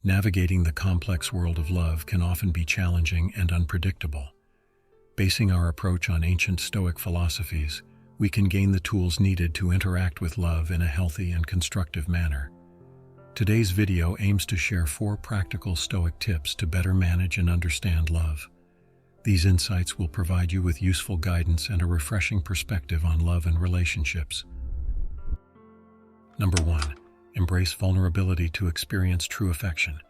navigating the complex world of love can often be challenging and unpredictable. Basing our approach on ancient Stoic philosophies, we can gain the tools needed to interact with love in a healthy and constructive manner. Today's video aims to share 4 practical Stoic tips to better manage and understand love. These insights will provide you with useful guidance and a refreshing perspective on love and relationships. Number 1. Embrace vulnerability to experience true affection.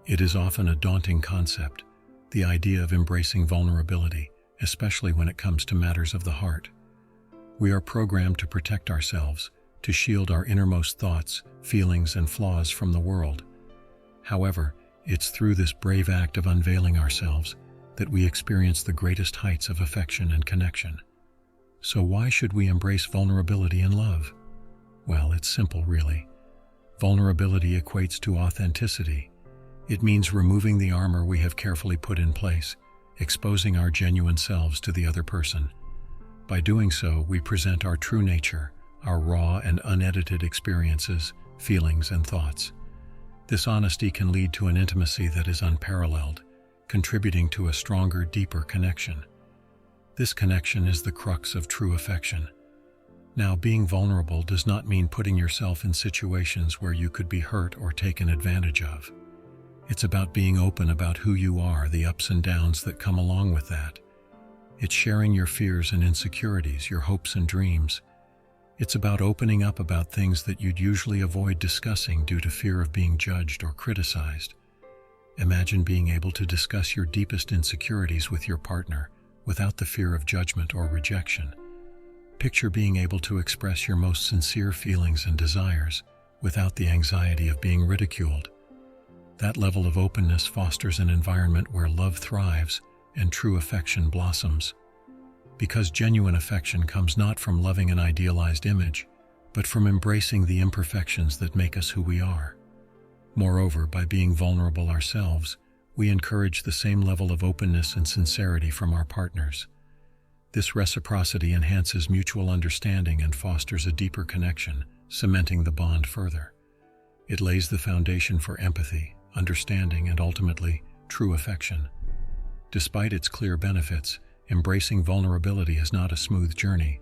It is often a daunting concept, the idea of embracing vulnerability, especially when it comes to matters of the heart. We are programmed to protect ourselves, to shield our innermost thoughts, feelings, and flaws from the world. However, it's through this brave act of unveiling ourselves that we experience the greatest heights of affection and connection. So why should we embrace vulnerability in love? Well, it's simple, really. Vulnerability equates to authenticity. It means removing the armor we have carefully put in place, exposing our genuine selves to the other person. By doing so, we present our true nature, our raw and unedited experiences, feelings, and thoughts. This honesty can lead to an intimacy that is unparalleled, contributing to a stronger, deeper connection. This connection is the crux of true affection. Now, being vulnerable does not mean putting yourself in situations where you could be hurt or taken advantage of. It's about being open about who you are, the ups and downs that come along with that. It's sharing your fears and insecurities, your hopes and dreams. It's about opening up about things that you'd usually avoid discussing due to fear of being judged or criticized. Imagine being able to discuss your deepest insecurities with your partner without the fear of judgment or rejection. Picture being able to express your most sincere feelings and desires without the anxiety of being ridiculed. That level of openness fosters an environment where love thrives and true affection blossoms. Because genuine affection comes not from loving an idealized image, but from embracing the imperfections that make us who we are. Moreover, by being vulnerable ourselves, we encourage the same level of openness and sincerity from our partners. This reciprocity enhances mutual understanding and fosters a deeper connection, cementing the bond further. It lays the foundation for empathy, understanding, and ultimately, true affection. Despite its clear benefits, embracing vulnerability is not a smooth journey.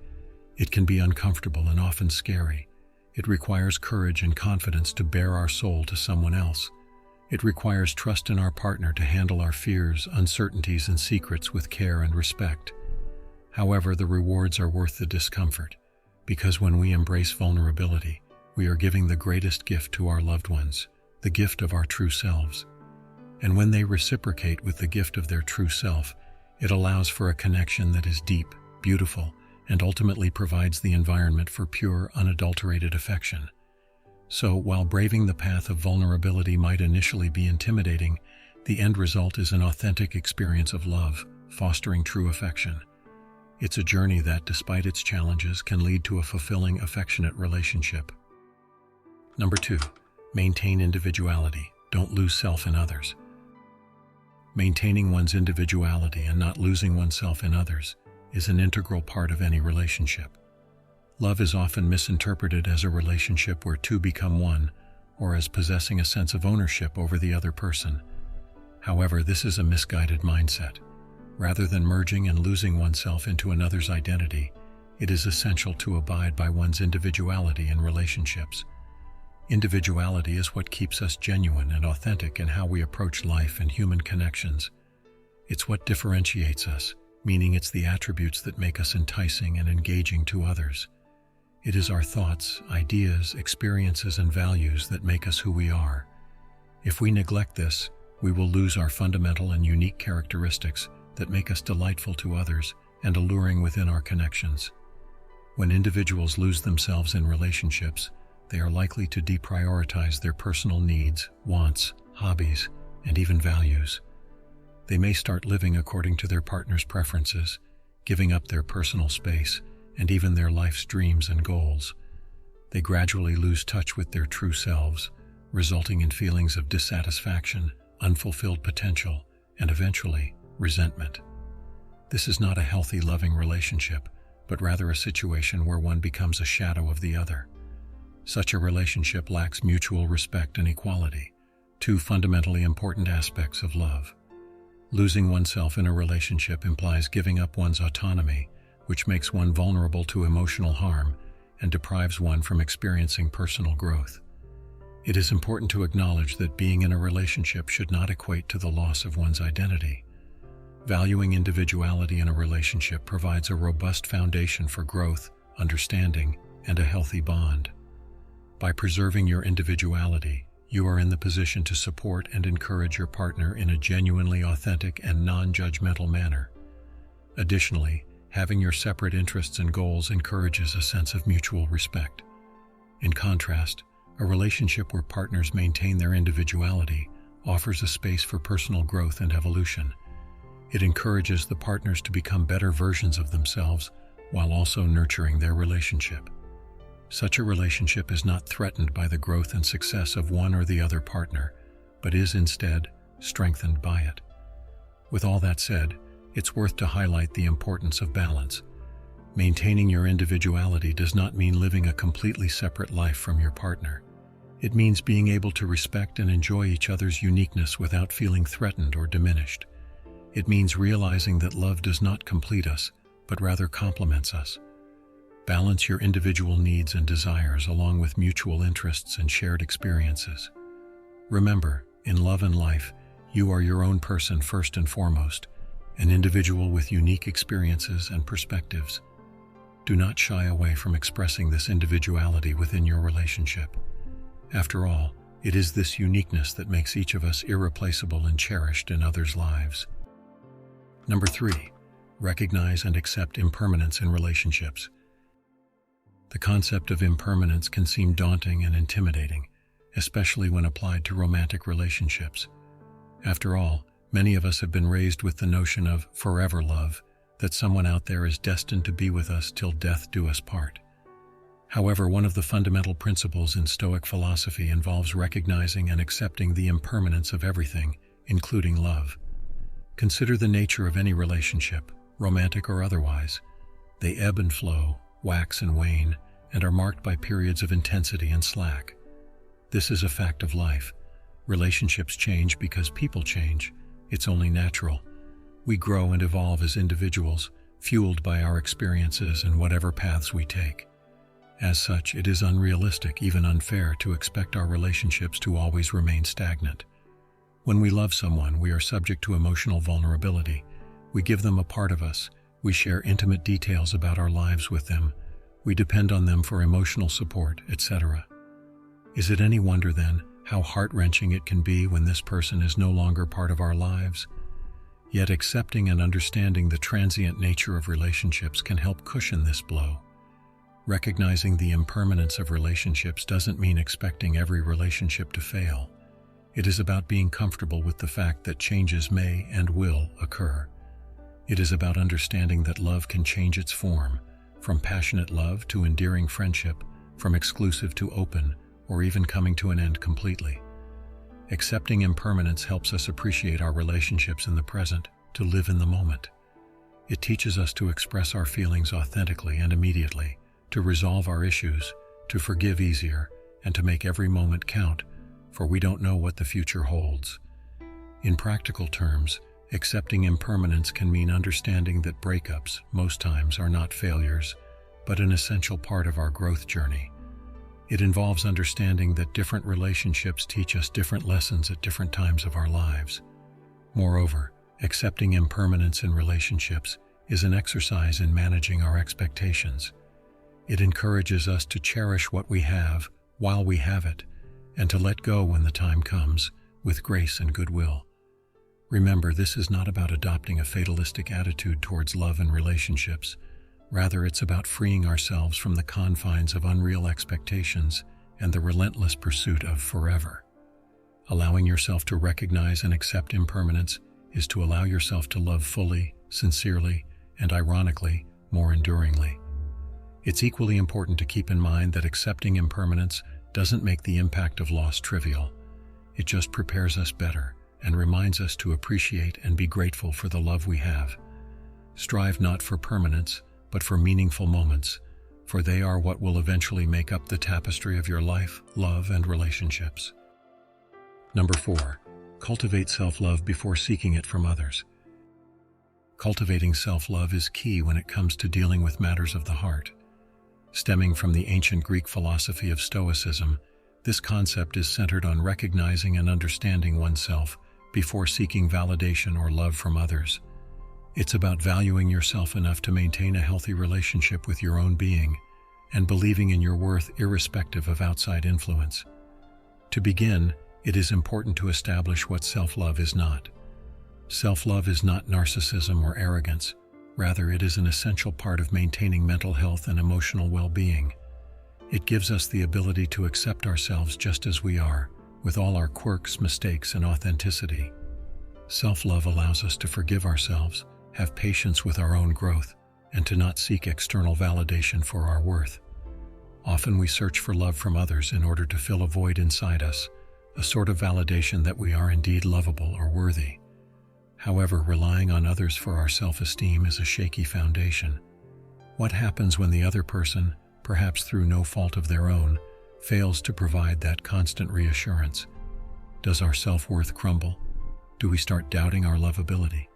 It can be uncomfortable and often scary. It requires courage and confidence to bare our soul to someone else. It requires trust in our partner to handle our fears, uncertainties, and secrets with care and respect. However, the rewards are worth the discomfort, because when we embrace vulnerability, we are giving the greatest gift to our loved ones, the gift of our true selves. And when they reciprocate with the gift of their true self, it allows for a connection that is deep, beautiful, and ultimately provides the environment for pure, unadulterated affection. So, while braving the path of vulnerability might initially be intimidating, the end result is an authentic experience of love, fostering true affection. It's a journey that, despite its challenges, can lead to a fulfilling, affectionate relationship. Number 2. Maintain individuality. Don't lose self in others. Maintaining one's individuality and not losing oneself in others is an integral part of any relationship. Love is often misinterpreted as a relationship where two become one, or as possessing a sense of ownership over the other person. However, this is a misguided mindset. Rather than merging and losing oneself into another's identity, it is essential to abide by one's individuality in relationships. Individuality is what keeps us genuine and authentic in how we approach life and human connections. It's what differentiates us, meaning it's the attributes that make us enticing and engaging to others. It is our thoughts, ideas, experiences, and values that make us who we are. If we neglect this, we will lose our fundamental and unique characteristics that make us delightful to others and alluring within our connections. When individuals lose themselves in relationships, they are likely to deprioritize their personal needs, wants, hobbies, and even values. They may start living according to their partner's preferences, giving up their personal space and even their life's dreams and goals. They gradually lose touch with their true selves, resulting in feelings of dissatisfaction, unfulfilled potential, and eventually, resentment. This is not a healthy, loving relationship, but rather a situation where one becomes a shadow of the other. Such a relationship lacks mutual respect and equality, Two fundamentally important aspects of love. Losing oneself in a relationship implies giving up one's autonomy, which makes one vulnerable to emotional harm and deprives one from experiencing personal growth. It is important to acknowledge that being in a relationship should not equate to the loss of one's identity. Valuing individuality in a relationship provides a robust foundation for growth, understanding, and a healthy bond. By preserving your individuality, you are in the position to support and encourage your partner in a genuinely authentic and non-judgmental manner. Additionally, having your separate interests and goals encourages a sense of mutual respect. In contrast, a relationship where partners maintain their individuality offers a space for personal growth and evolution. It encourages the partners to become better versions of themselves while also nurturing their relationship. Such a relationship is not threatened by the growth and success of one or the other partner, but is instead strengthened by it. With all that said, it's worth to highlight the importance of balance. Maintaining your individuality does not mean living a completely separate life from your partner. It means being able to respect and enjoy each other's uniqueness without feeling threatened or diminished. It means realizing that love does not complete us, but rather complements us. Balance your individual needs and desires along with mutual interests and shared experiences. Remember, in love and life, you are your own person first and foremost, an individual with unique experiences and perspectives. Do not shy away from expressing this individuality within your relationship. After all, it is this uniqueness that makes each of us irreplaceable and cherished in others' lives. Number 3, recognize and accept impermanence in relationships. The concept of impermanence can seem daunting and intimidating, especially when applied to romantic relationships. After all, many of us have been raised with the notion of forever love, that someone out there is destined to be with us till death do us part. However, one of the fundamental principles in Stoic philosophy involves recognizing and accepting the impermanence of everything, including love. Consider the nature of any relationship, romantic or otherwise. They ebb and flow, wax and wane, and are marked by periods of intensity and slack. This is a fact of life. Relationships change because people change. It's only natural. We grow and evolve as individuals, fueled by our experiences and whatever paths we take. As such, it is unrealistic, even unfair, to expect our relationships to always remain stagnant. When we love someone, we are subject to emotional vulnerability. We give them a part of us. We share intimate details about our lives with them. We depend on them for emotional support, etc. Is it any wonder, then, how heart-wrenching it can be when this person is no longer part of our lives? Yet accepting and understanding the transient nature of relationships can help cushion this blow. Recognizing the impermanence of relationships doesn't mean expecting every relationship to fail. It is about being comfortable with the fact that changes may and will occur. It is about understanding that love can change its form, from passionate love to endearing friendship, from exclusive to open, or even coming to an end completely. Accepting impermanence helps us appreciate our relationships in the present, to live in the moment. It teaches us to express our feelings authentically and immediately, to resolve our issues, to forgive easier, and to make every moment count, for we don't know what the future holds. In practical terms, accepting impermanence can mean understanding that breakups, most times, are not failures, but an essential part of our growth journey. It involves understanding that different relationships teach us different lessons at different times of our lives. Moreover, accepting impermanence in relationships is an exercise in managing our expectations. It encourages us to cherish what we have while we have it, and to let go when the time comes, with grace and goodwill. Remember, this is not about adopting a fatalistic attitude towards love and relationships. Rather, it's about freeing ourselves from the confines of unreal expectations and the relentless pursuit of forever. Allowing yourself to recognize and accept impermanence is to allow yourself to love fully, sincerely, and ironically, more enduringly. It's equally important to keep in mind that accepting impermanence doesn't make the impact of loss trivial. It just prepares us better and reminds us to appreciate and be grateful for the love we have. Strive not for permanence, but for meaningful moments, for they are what will eventually make up the tapestry of your life, love, and relationships. Number 4. Cultivate self-love before seeking it from others. Cultivating self-love is key when it comes to dealing with matters of the heart. Stemming from the ancient Greek philosophy of Stoicism, this concept is centered on recognizing and understanding oneself before seeking validation or love from others. It's about valuing yourself enough to maintain a healthy relationship with your own being and believing in your worth irrespective of outside influence. To begin, it is important to establish what self-love is not. Self-love is not narcissism or arrogance. Rather, it is an essential part of maintaining mental health and emotional well-being. It gives us the ability to accept ourselves just as we are, with all our quirks, mistakes, and authenticity. Self-love allows us to forgive ourselves, have patience with our own growth, and to not seek external validation for our worth. Often we search for love from others in order to fill a void inside us, a sort of validation that we are indeed lovable or worthy. However, relying on others for our self-esteem is a shaky foundation. What happens when the other person, perhaps through no fault of their own, fails to provide that constant reassurance? Does our self-worth crumble? Do we start doubting our lovability?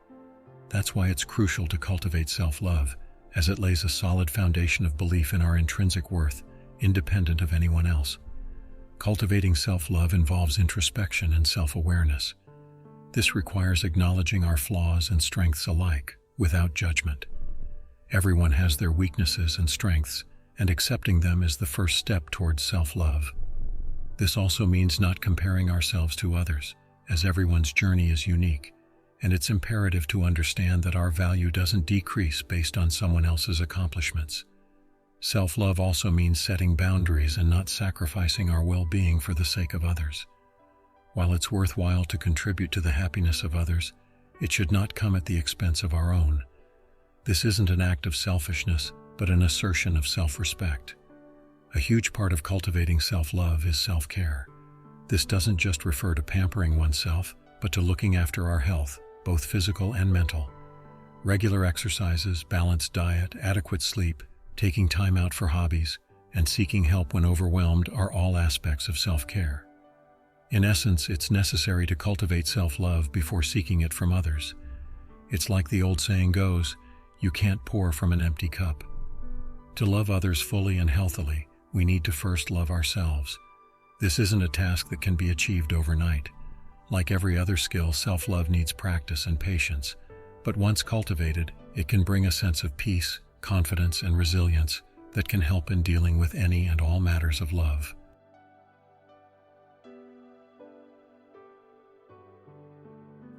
That's why it's crucial to cultivate self-love, as it lays a solid foundation of belief in our intrinsic worth, independent of anyone else. Cultivating self-love involves introspection and self-awareness. This requires acknowledging our flaws and strengths alike, without judgment. Everyone has their weaknesses and strengths, and accepting them is the first step towards self-love. This also means not comparing ourselves to others, as everyone's journey is unique, and it's imperative to understand that our value doesn't decrease based on someone else's accomplishments. Self-love also means setting boundaries and not sacrificing our well-being for the sake of others. While it's worthwhile to contribute to the happiness of others, it should not come at the expense of our own. This isn't an act of selfishness, but an assertion of self-respect. A huge part of cultivating self-love is self-care. This doesn't just refer to pampering oneself, but to looking after our health, both physical and mental. Regular exercises, balanced diet, adequate sleep, taking time out for hobbies, and seeking help when overwhelmed are all aspects of self-care. In essence, it's necessary to cultivate self-love before seeking it from others. It's like the old saying goes, you can't pour from an empty cup. To love others fully and healthily, we need to first love ourselves. This isn't a task that can be achieved overnight. Like every other skill, self-love needs practice and patience, but once cultivated, it can bring a sense of peace, confidence, and resilience that can help in dealing with any and all matters of love.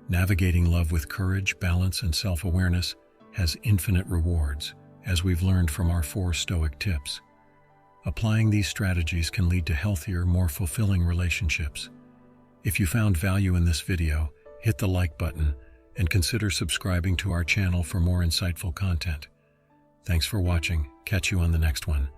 Navigating love with courage, balance, and self-awareness has infinite rewards, as we've learned from our 4 Stoic tips. Applying these strategies can lead to healthier, more fulfilling relationships. If you found value in this video, hit the like button and consider subscribing to our channel for more insightful content. Thanks for watching. Catch you on the next one.